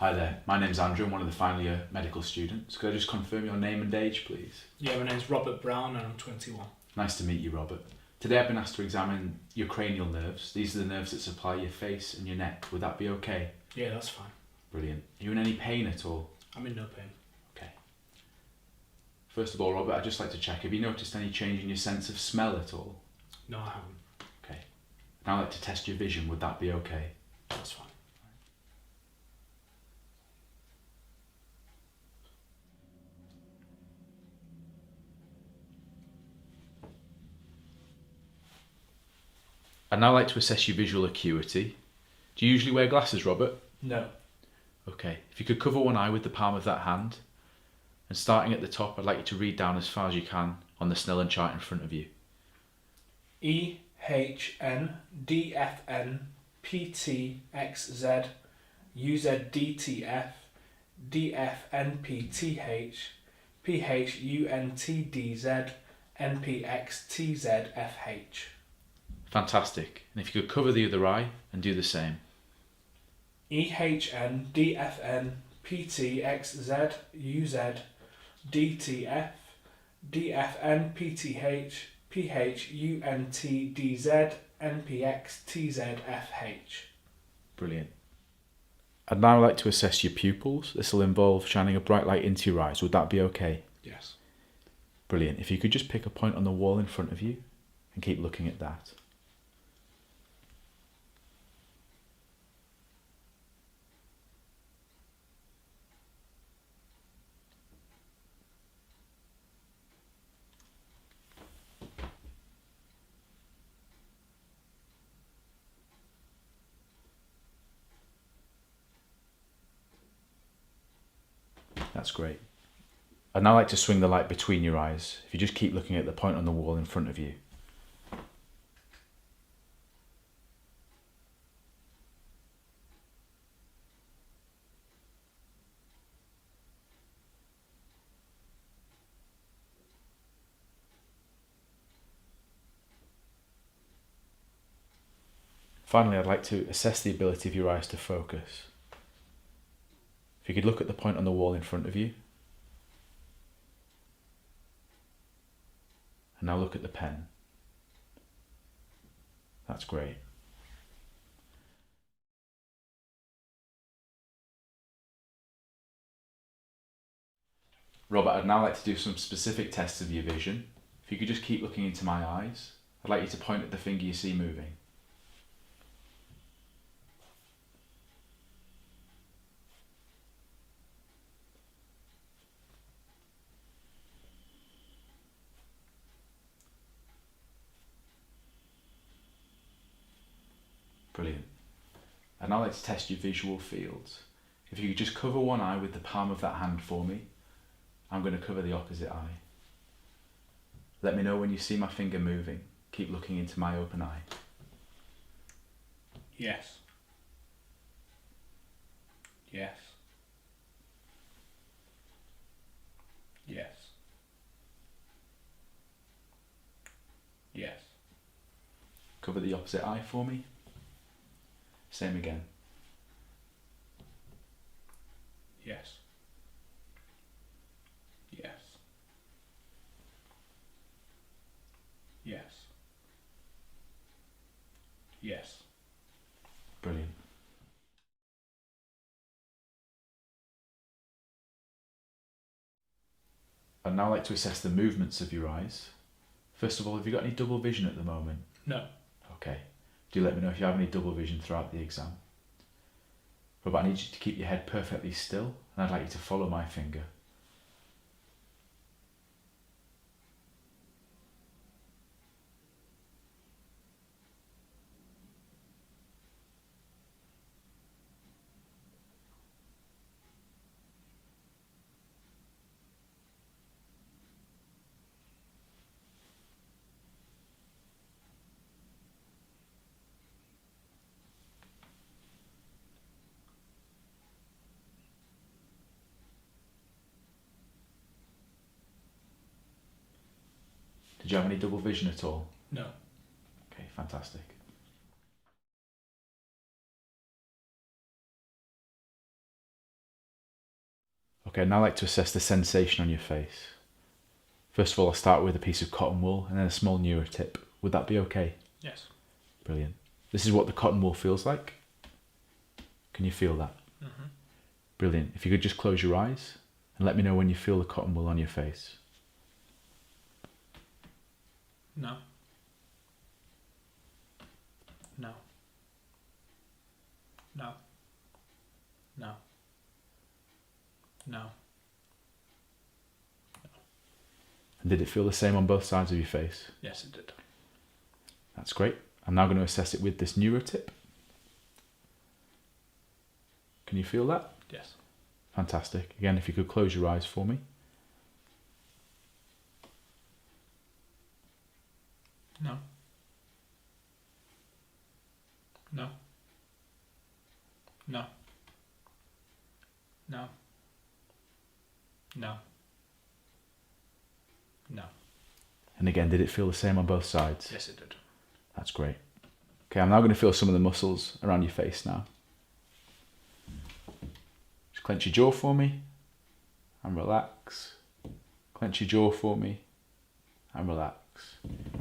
Hi there, my name's Andrew, I'm one of the final year medical students. Could I just confirm your name and age, please? Yeah, my name's Robert Brown and I'm 21. Nice to meet you, Robert. Today I've been asked to examine your cranial nerves. These are the nerves that supply your face and your neck. Would that be okay? Yeah, that's fine. Brilliant. Are you in any pain at all? I'm in no pain. Okay. First of all, Robert, I'd just like to check, have you noticed any change in your sense of smell at all? No, I haven't. Okay. Now I'd like to test your vision. Would that be okay? That's fine. I'd now like to assess your visual acuity. Do you usually wear glasses, Robert? No. Okay. If you could cover one eye with the palm of that hand, and starting at the top, I'd like you to read down as far as you can on the Snellen chart in front of you. EHN DFN PTXZ UZDTF DFNPTH PHUNTDZ NPXTZFH. Fantastic. And if you could cover the other eye and do the same. EHN DFN PTXZ UZDTF DFNPTH PHUNTDZ NPXTZFH. Brilliant. I'd now like to assess your pupils. This will involve shining a bright light into your eyes. Would that be okay? Yes. Brilliant. If you could just pick a point on the wall in front of you and keep looking at that. That's great. I'd now like to swing the light between your eyes. If you just keep looking at the point on the wall in front of you. Finally, I'd like to assess the ability of your eyes to focus. If you could look at the point on the wall in front of you. And now look at the pen. That's great. Robert, I'd now like to do some specific tests of your vision. If you could just keep looking into my eyes, I'd like you to point at the finger you see moving. Brilliant. I'd now like to test your visual fields. If you could just cover one eye with the palm of that hand for me, I'm going to cover the opposite eye. Let me know when you see my finger moving. Keep looking into my open eye. Yes. Yes. Yes. Yes. Cover the opposite eye for me. Same again. Yes. Yes. Yes. Yes. Brilliant. I'd now like to assess the movements of your eyes. First of all, have you got any double vision at the moment? No. Okay. Do let me know if you have any double vision throughout the exam. Robert, I need you to keep your head perfectly still, and I'd like you to follow my finger. Did you have any double vision at all? No. Okay, fantastic. Okay, now I'd like to assess the sensation on your face. First of all, I'll start with a piece of cotton wool and then a small neurotip. Would that be okay? Yes. Brilliant. This is what the cotton wool feels like. Can you feel that? Mm-hmm. Brilliant. If you could just close your eyes and let me know when you feel the cotton wool on your face. No. No. No. No. No. And did it feel the same on both sides of your face? Yes, it did. That's great. I'm now going to assess it with this neurotip. Can you feel that? Yes. Fantastic. Again, if you could close your eyes for me. No. No. No. No. No. No. And again, did it feel the same on both sides? Yes, it did. That's great. Okay, I'm now going to feel some of the muscles around your face now. Just clench your jaw for me and relax. Clench your jaw for me and relax.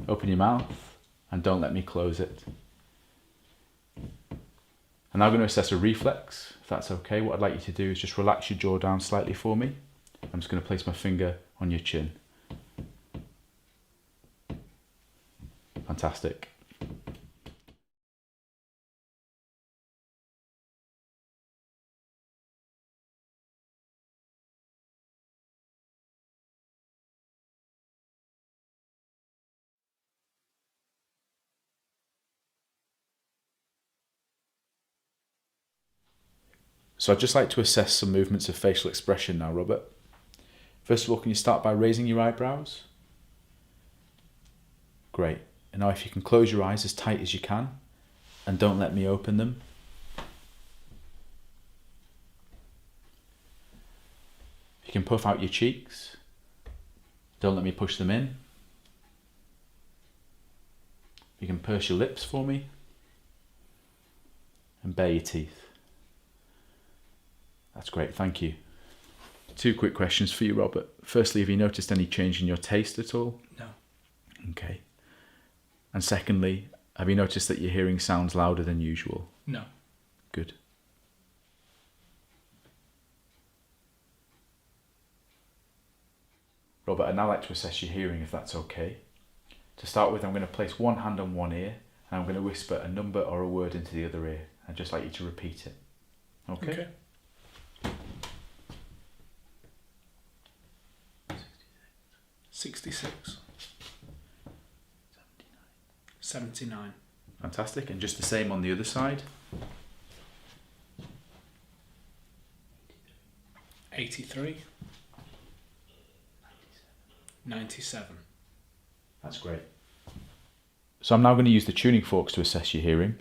Open your mouth and don't let me close it. I'm now going to assess a reflex, if that's okay. What I'd like you to do is just relax your jaw down slightly for me. I'm just going to place my finger on your chin. Fantastic. So I'd just like to assess some movements of facial expression now, Robert. First of all, can you start by raising your eyebrows? Great. And now if you can close your eyes as tight as you can and don't let me open them. You can puff out your cheeks. Don't let me push them in. You can purse your lips for me and bare your teeth. That's great, thank you. 2 quick questions for you, Robert. Firstly, have you noticed any change in your taste at all? No. Okay. And secondly, have you noticed that your hearing sounds louder than usual? No. Good. Robert, I'd now like to assess your hearing, if that's okay. To start with, I'm going to place one hand on one ear and I'm going to whisper a number or a word into the other ear. I'd just like you to repeat it. Okay? 66. 79. Fantastic. And just the same on the other side. 83. 97. That's great. So I'm now going to use the tuning forks to assess your hearing.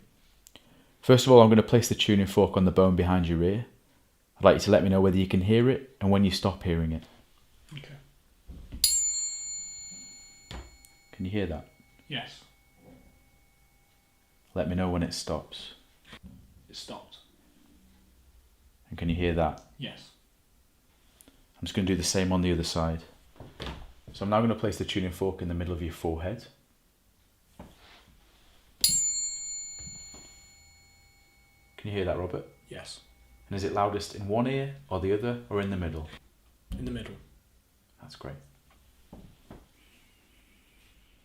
First of all, I'm going to place the tuning fork on the bone behind your ear. I'd like you to let me know whether you can hear it and when you stop hearing it. Okay. Can you hear that? Yes. Let me know when it stops. It stopped. And can you hear that? Yes. I'm just going to do the same on the other side. So I'm now going to place the tuning fork in the middle of your forehead. Can you hear that, Robert? Yes. And is it loudest in one ear or the other or in the middle? In the middle. That's great.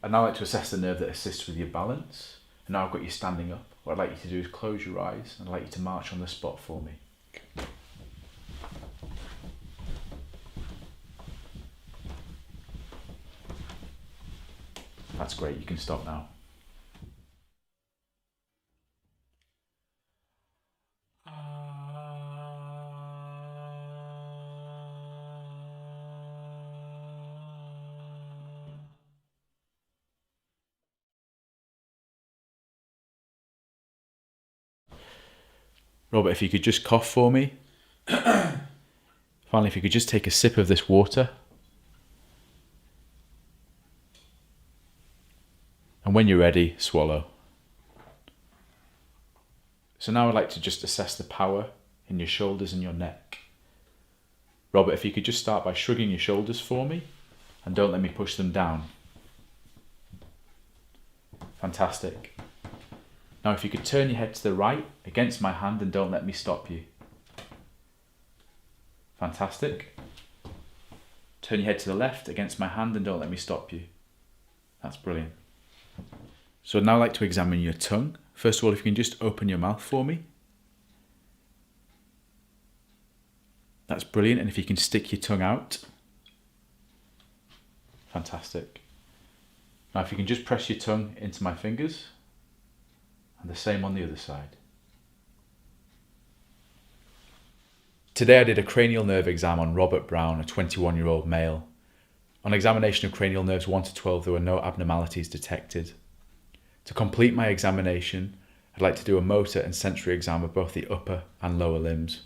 I'd now like to assess the nerve that assists with your balance. And now I've got you standing up. What I'd like you to do is close your eyes and I'd like you to march on the spot for me. That's great, you can stop now. Robert, if you could just cough for me. Finally, if you could just take a sip of this water. And when you're ready, swallow. So now I'd like to just assess the power in your shoulders and your neck. Robert, if you could just start by shrugging your shoulders for me and don't let me push them down. Fantastic. Now if you could turn your head to the right against my hand and don't let me stop you. Fantastic. Turn your head to the left against my hand and don't let me stop you. That's brilliant. So I'd now like to examine your tongue. First of all, if you can just open your mouth for me. That's brilliant. And if you can stick your tongue out. Fantastic. Now if you can just press your tongue into my fingers. And the same on the other side. Today I did a cranial nerve exam on Robert Brown, a 21-year-old male. On examination of cranial nerves 1 to 12, there were no abnormalities detected. To complete my examination, I'd like to do a motor and sensory exam of both the upper and lower limbs.